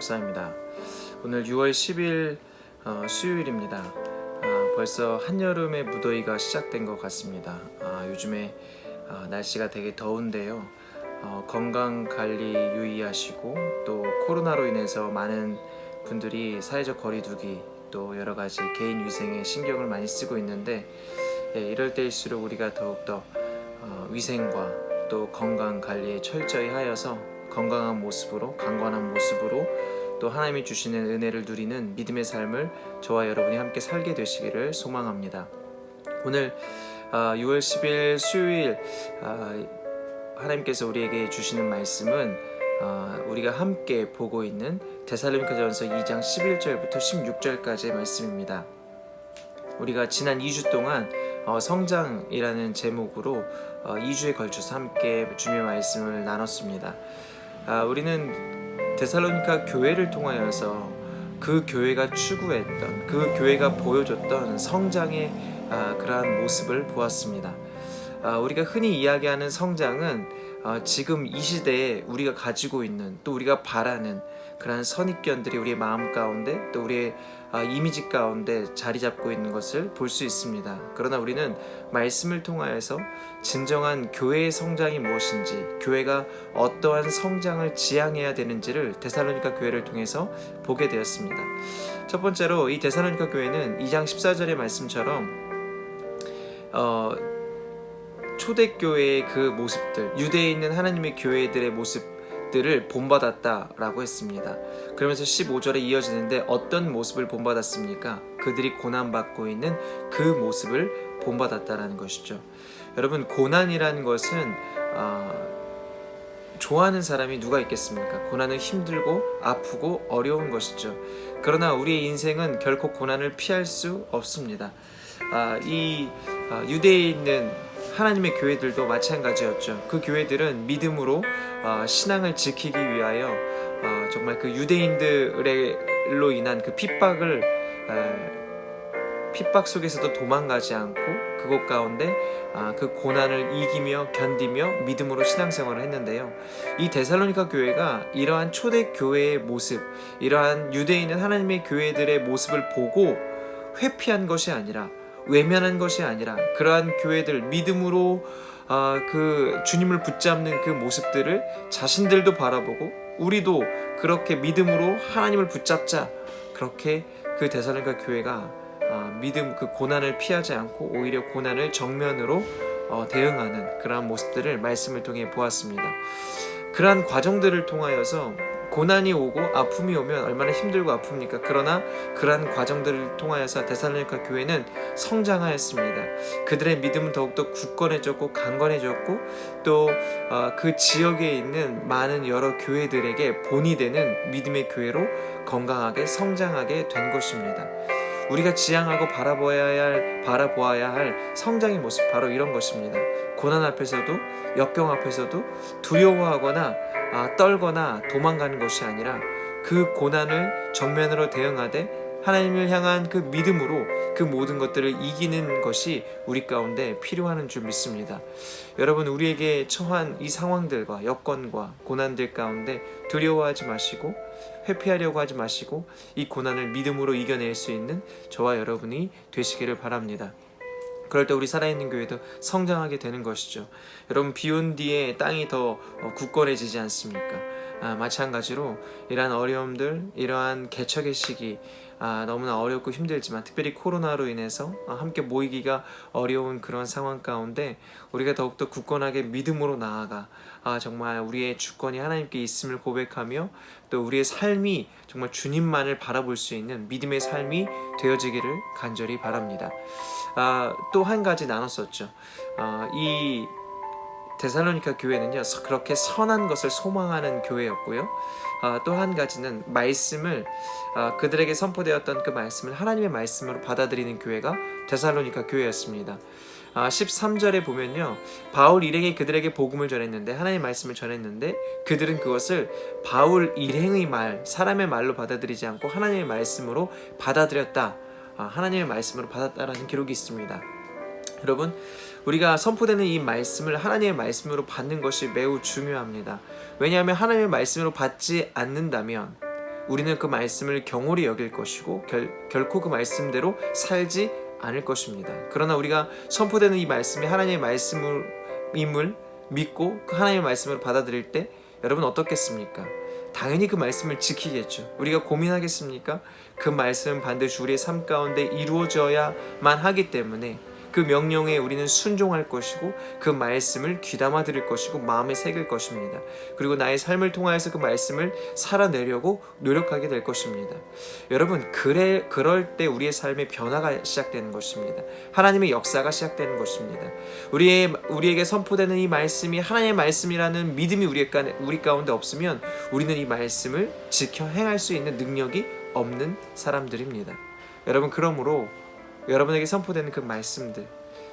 목사입니다. 오늘 6월 10일 수요일입니다. 벌써 한여름의 무더위가 시작된 것 같습니다. 요즘에 날씨가 되게 더운데요. 건강관리 유의하시고 또 코로나로 인해서 많은 분들이 사회적 거리두기 또 여러가지 개인 위생에 신경을 많이 쓰고 있는데 이럴 때일수록 우리가 더욱더 위생과 또 건강관리에 철저히 하여서 건강한 모습으로 강건한 모습으로 또 하나님이 주시는 은혜를 누리는 믿음의 삶을 저와 여러분이 함께 살게 되시기를 소망합니다. 오늘 6월 10일 수요일 하나님께서 우리에게 주시는 말씀은 우리가 함께 보고 있는 데살로니가전서 2장 11절부터 16절까지의 말씀입니다. 우리가 지난 2주 동안 성장이라는 제목으로 2주에 걸쳐서 함께 주님의 말씀을 나눴습니다. 우리는 데살로니가 교회를 통하여서 그 교회가 추구했던 그 교회가 보여줬던 성장의 그러한 모습을 보았습니다. 우리가 흔히 이야기하는 성장은 지금 이 시대에 우리가 가지고 있는 또 우리가 바라는 그러한 선입견들이 우리의 마음 가운데 또 우리의 이미지 가운데 자리 잡고 있는 것을 볼 수 있습니다. 그러나 우리는 말씀을 통하여서 진정한 교회의 성장이 무엇인지, 교회가 어떠한 성장을 지향해야 되는지를 데살로니가 교회를 통해서 보게 되었습니다. 첫 번째로 이 데살로니가 교회는 2장 14절의 말씀처럼 초대교회의 그 모습들, 유대에 있는 하나님의 교회들의 모습들을 본받았다라고 했습니다. 그러면서 15절에 이어지는데 어떤 모습을 본받았습니까? 그들이 고난받고 있는 그 모습을 본받았다라는 것이죠. 여러분, 고난이라는 것은 좋아하는 사람이 누가 있겠습니까? 고난은 힘들고 아프고 어려운 것이죠. 그러나 우리의 인생은 결코 고난을 피할 수 없습니다. 유대에 있는 하나님의 교회들도 마찬가지였죠. 그 교회들은 믿음으로 신앙을 지키기 위하여 정말 그 유대인들로 인한 그 핍박 속에서도 도망가지 않고 그곳 가운데 그 고난을 이기며 견디며 믿음으로 신앙생활을 했는데요. 이 데살로니가 교회가 이러한 초대교회의 모습, 이러한 유대에 있는 하나님의 교회들의 모습을 보고 회피한 것이 아니라, 외면한 것이 아니라, 그러한 교회들, 믿음으로 그 주님을 붙잡는 그 모습들을 자신들도 바라보고 우리도 그렇게 믿음으로 하나님을 붙잡자, 그렇게 그 데살로니가 교회가 믿음, 그 고난을 피하지 않고 오히려 고난을 정면으로 대응하는 그러한 모습들을 말씀을 통해 보았습니다. 그러한 과정들을 통하여서 고난이 오고 아픔이 오면 얼마나 힘들고 아픕니까? 그러나 그러한 과정들을 통하여서 데살로니가 교회는 성장하였습니다. 그들의 믿음은 더욱더 굳건해졌고 강건해졌고 또 그 지역에 있는 많은 여러 교회들에게 본이 되는 믿음의 교회로 건강하게 성장하게 된 것입니다. 우리가 지향하고 바라보아야 할 성장의 모습, 바로 이런 것입니다. 고난 앞에서도, 역경 앞에서도 두려워하거나 떨거나 도망가는 것이 아니라 그 고난을 정면으로 대응하되 하나님을 향한 그 믿음으로 그 모든 것들을 이기는 것이 우리 가운데 필요한 줄 믿습니다. 여러분, 우리에게 처한 이 상황들과 여건과 고난들 가운데 두려워하지 마시고 회피하려고 하지 마시고 이 고난을 믿음으로 이겨낼 수 있는 저와 여러분이 되시기를 바랍니다. 그럴 때 우리 살아있는 교회도 성장하게 되는 것이죠. 여러분, 비온 뒤에 땅이 더 굳건해지지 않습니까? 마찬가지로 이러한 어려움들, 이러한 개척의 시기 너무나 어렵고 힘들지만 특별히 코로나로 인해서 함께 모이기가 어려운 그런 상황 가운데 우리가 더욱더 굳건하게 믿음으로 나아가 정말 우리의 주권이 하나님께 있음을 고백하며 또 우리의 삶이 정말 주님만을 바라볼 수 있는 믿음의 삶이 되어지기를 간절히 바랍니다. 또 한 가지 나눴었죠. 이 데살로니가 교회는요, 그렇게 선한 것을 소망하는 교회였고요. 또 한 가지는 말씀을 그들에게 선포되었던 그 말씀을 하나님의 말씀으로 받아들이는 교회가 데살로니가 교회였습니다. 13절에 보면요, 바울 일행이 그들에게 복음을 전했는데, 하나님의 말씀을 전했는데 그들은 그것을 바울 일행의 말, 사람의 말로 받아들이지 않고 하나님의 말씀으로 받아들였다, 하나님의 말씀으로 받았다라는 기록이 있습니다. 여러분, 우리가 선포되는 이 말씀을 하나님의 말씀으로 받는 것이 매우 중요합니다. 왜냐하면 하나님의 말씀으로 받지 않는다면 우리는 그 말씀을 경홀히 여길 것이고 결코 그 말씀대로 살지 않을 것입니다. 그러나 우리가 선포되는 이 말씀이 하나님의 말씀임을 믿고 그 하나님의 말씀을 받아들일 때 여러분 어떻겠습니까? 당연히 그 말씀을 지키겠죠. 우리가 고민하겠습니까? 그 말씀은 반드시 우리의 삶 가운데 이루어져야만 하기 때문에 그 명령에 우리는 순종할 것이고 그 말씀을 귀담아 들을 것이고 마음에 새길 것입니다. 그리고 나의 삶을 통하여서 그 말씀을 살아내려고 노력하게 될 것입니다. 여러분, 그럴 때 우리의 삶의 변화가 시작되는 것입니다. 하나님의 역사가 시작되는 것입니다. 우리에게 선포되는 이 말씀이 하나님의 말씀이라는 믿음이 우리 가운데 없으면 우리는 이 말씀을 지켜 행할 수 있는 능력이 없는 사람들입니다. 여러분, 그러므로 여러분에게 선포되는 그 말씀들,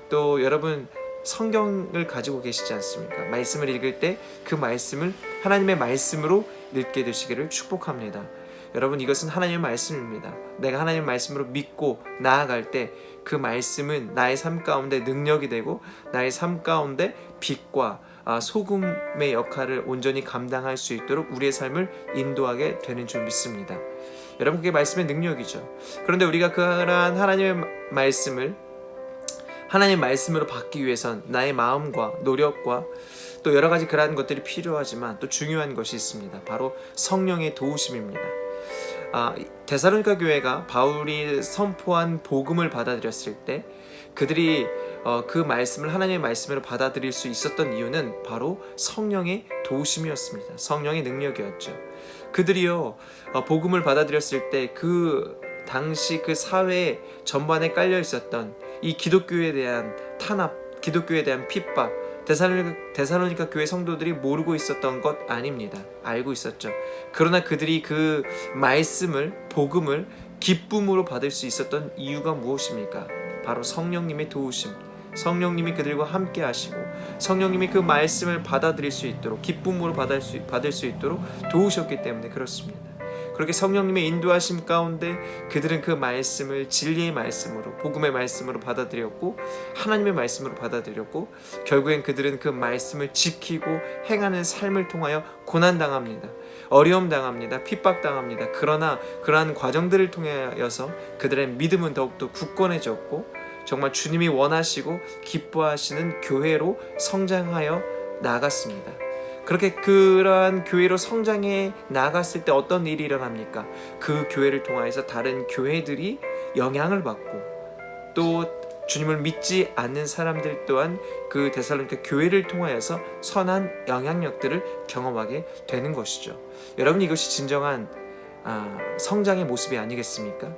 또 여러분 성경을 가지고 계시지 않습니까? 말씀을 읽을 때 그 말씀을 하나님의 말씀으로 읽게 되시기를 축복합니다. 여러분, 이것은 하나님의 말씀입니다. 내가 하나님의 말씀으로 믿고 나아갈 때 그 말씀은 나의 삶 가운데 능력이 되고 나의 삶 가운데 빛과 소금의 역할을 온전히 감당할 수 있도록 우리의 삶을 인도하게 되는 줄 믿습니다. 여러분, 그게 말씀의 능력이죠. 그런데 우리가 그러한 하나님의 말씀을 하나님의 말씀으로 받기 위해선 나의 마음과 노력과 또 여러 가지 그러한 것들이 필요하지만 또 중요한 것이 있습니다. 바로 성령의 도우심입니다. 데살로니가 교회가 바울이 선포한 복음을 받아들였을 때 그들이 그 말씀을 하나님의 말씀으로 받아들일 수 있었던 이유는 바로 성령의 도우심이었습니다. 성령의 능력이었죠. 그들이요 복음을 받아들였을 때 그 당시 그 사회 전반에 깔려 있었던 이 기독교에 대한 탄압, 기독교에 대한 핍박, 데살로니가 교회 성도들이 모르고 있었던 것 아닙니다. 알고 있었죠. 그러나 그들이 그 말씀을, 복음을 기쁨으로 받을 수 있었던 이유가 무엇입니까? 바로 성령님의 도우심, 성령님이 그들과 함께 하시고 성령님이 그 말씀을 받아들일 수 있도록 기쁨으로 받을 수 있도록 도우셨기 때문에 그렇습니다. 그렇게 성령님의 인도하심 가운데 그들은 그 말씀을 진리의 말씀으로, 복음의 말씀으로 받아들였고 하나님의 말씀으로 받아들였고 결국엔 그들은 그 말씀을 지키고 행하는 삶을 통하여 고난당합니다. 어려움 당합니다. 핍박당합니다. 그러나 그러한 과정들을 통하여서 그들의 믿음은 더욱더 굳건해졌고 정말 주님이 원하시고 기뻐하시는 교회로 성장하여 나아갔습니다. 그렇게 그러한 교회로 성장해 나아갔을 때 어떤 일이 일어납니까? 그 교회를 통하여서 다른 교회들이 영향을 받고 또 주님을 믿지 않는 사람들 또한 그 데살로니가 교회를 통하여서 선한 영향력들을 경험하게 되는 것이죠. 여러분, 이것이 진정한 성장의 모습이 아니겠습니까?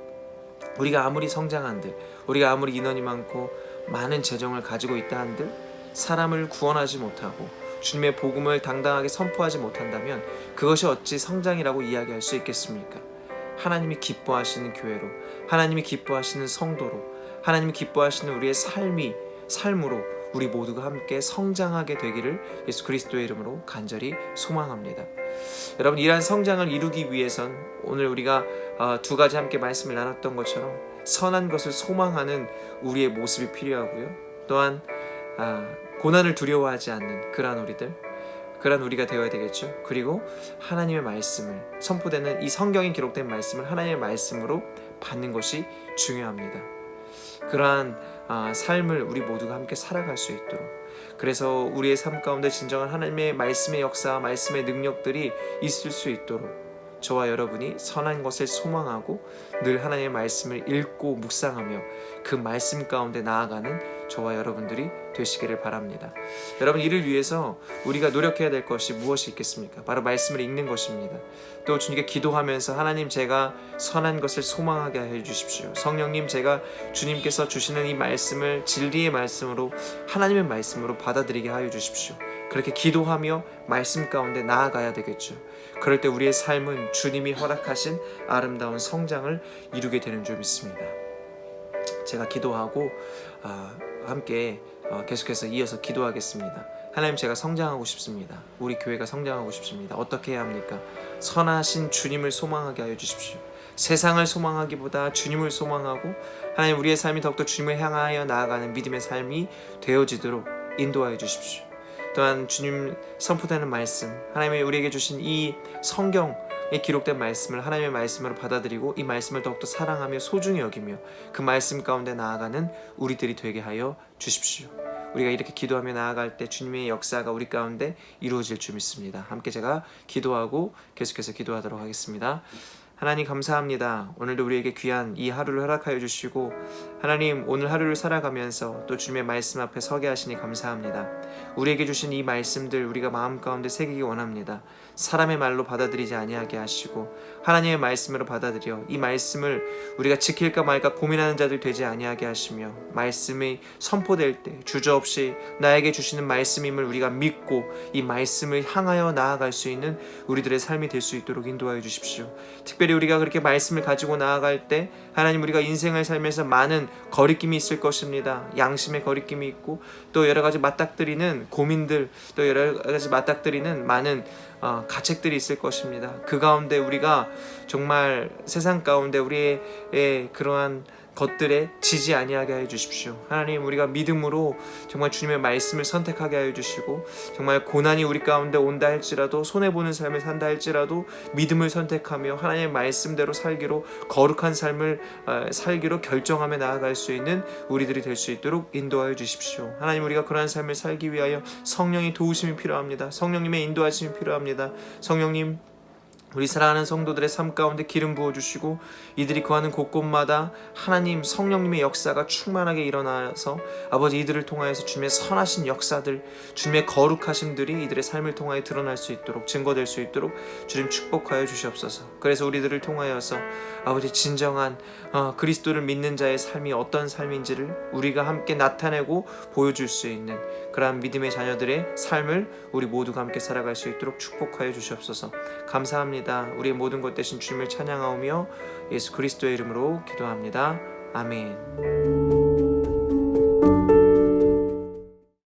우리가 아무리 성장한들, 우리가 아무리 인원이 많고 많은 재정을 가지고 있다 한들 사람을 구원하지 못하고 주님의 복음을 당당하게 선포하지 못한다면 그것이 어찌 성장이라고 이야기할 수 있겠습니까? 하나님이 기뻐하시는 교회로, 하나님이 기뻐하시는 성도로, 하나님이 기뻐하시는 우리의 삶으로 우리 모두가 함께 성장하게 되기를 예수 그리스도의 이름으로 간절히 소망합니다. 여러분, 이러한 성장을 이루기 위해선 오늘 우리가 두 가지 함께 말씀을 나눴던 것처럼 선한 것을 소망하는 우리의 모습이 필요하고요. 또한 고난을 두려워하지 않는 그러한 우리가 되어야 되겠죠. 그리고 하나님의 말씀을 선포되는 이 성경에 기록된 말씀을 하나님의 말씀으로 받는 것이 중요합니다. 그러한 삶을 우리 모두가 함께 살아갈 수 있도록, 그래서 우리의 삶 가운데 진정한 하나님의 말씀의 역사, 말씀의 능력들이 있을 수 있도록 저와 여러분이 선한 것을 소망하고 늘 하나님의 말씀을 읽고 묵상하며 그 말씀 가운데 나아가는 저와 여러분들이 되시기를 바랍니다. 여러분, 이를 위해서 우리가 노력해야 될 것이 무엇이 있겠습니까? 바로 말씀을 읽는 것입니다. 또 주님께 기도하면서 하나님, 제가 선한 것을 소망하게 해주십시오. 성령님, 제가 주님께서 주시는 이 말씀을 진리의 말씀으로, 하나님의 말씀으로 받아들이게 하여 주십시오. 그렇게 기도하며 말씀 가운데 나아가야 되겠죠. 그럴 때 우리의 삶은 주님이 허락하신 아름다운 성장을 이루게 되는 줄 믿습니다. 제가 기도하고 함께 계속해서 이어서 기도하겠습니다. 하나님, 제가 성장하고 싶습니다. 우리 교회가 성장하고 싶습니다. 어떻게 해야 합니까? 선하신 주님을 소망하게 하여 주십시오. 세상을 소망하기보다 주님을 소망하고 하나님, 우리의 삶이 더욱더 주님을 향하여 나아가는 믿음의 삶이 되어지도록 인도하여 주십시오. 또한 주님 선포되는 말씀, 하나님이 우리에게 주신 이 성경, 이 기록된 말씀을 하나님의 말씀으로 받아들이고 이 말씀을 더욱더 사랑하며 소중히 여기며 그 말씀 가운데 나아가는 우리들이 되게 하여 주십시오. 우리가 이렇게 기도하며 나아갈 때 주님의 역사가 우리 가운데 이루어질 줄 믿습니다. 함께 제가 기도하고 계속해서 기도하도록 하겠습니다. 하나님 감사합니다. 오늘도 우리에게 귀한 이 하루를 허락하여 주시고 하나님 오늘 하루를 살아가면서 또 주님의 말씀 앞에 서게 하시니 감사합니다. 우리에게 주신 이 말씀들 우리가 마음 가운데 새기기 원합니다. 사람의 말로 받아들이지 아니하게 하시고 하나님의 말씀으로 받아들여 이 말씀을 우리가 지킬까 말까 고민하는 자들 되지 아니하게 하시며 말씀이 선포될 때 주저없이 나에게 주시는 말씀임을 우리가 믿고 이 말씀을 향하여 나아갈 수 있는 우리들의 삶이 될 수 있도록 인도하여 주십시오. 특별히 우리가 그렇게 말씀을 가지고 나아갈 때 하나님 우리가 인생을 살면서 많은 거리낌이 있을 것입니다. 양심의 거리낌이 있고 또 여러 가지 맞닥뜨리는 고민들 또 여러 가지 맞닥뜨리는 많은 가책들이 있을 것입니다. 그 가운데 우리가 정말 세상 가운데 우리의 그러한 것들에 지지 아니하게 하여 주십시오. 하나님 우리가 믿음으로 정말 주님의 말씀을 선택하게 하여 주시고 정말 고난이 우리 가운데 온다 할지라도 손해보는 삶을 산다 할지라도 믿음을 선택하며 하나님의 말씀대로 살기로 거룩한 삶을 살기로 결정하며 나아갈 수 있는 우리들이 될 수 있도록 인도하여 주십시오. 하나님 우리가 그러한 삶을 살기 위하여 성령의 도우심이 필요합니다. 성령님의 인도하심이 필요합니다. 성령님 우리 사랑하는 성도들의 삶 가운데 기름 부어주시고 이들이 거하는 곳곳마다 하나님 성령님의 역사가 충만하게 일어나서 아버지 이들을 통하여서 주님의 선하신 역사들 주님의 거룩하심들이 이들의 삶을 통하여 드러날 수 있도록 증거될 수 있도록 주님 축복하여 주시옵소서. 그래서 우리들을 통하여서 아버지 진정한 그리스도를 믿는 자의 삶이 어떤 삶인지를 우리가 함께 나타내고 보여줄 수 있는 그러한 믿음의 자녀들의 삶을 우리 모두가 함께 살아갈 수 있도록 축복하여 주시옵소서. 감사합니다. 우리의 모든 것 대신 주님을 찬양하오며 예수 그리스도의 이름으로 기도합니다. 아멘.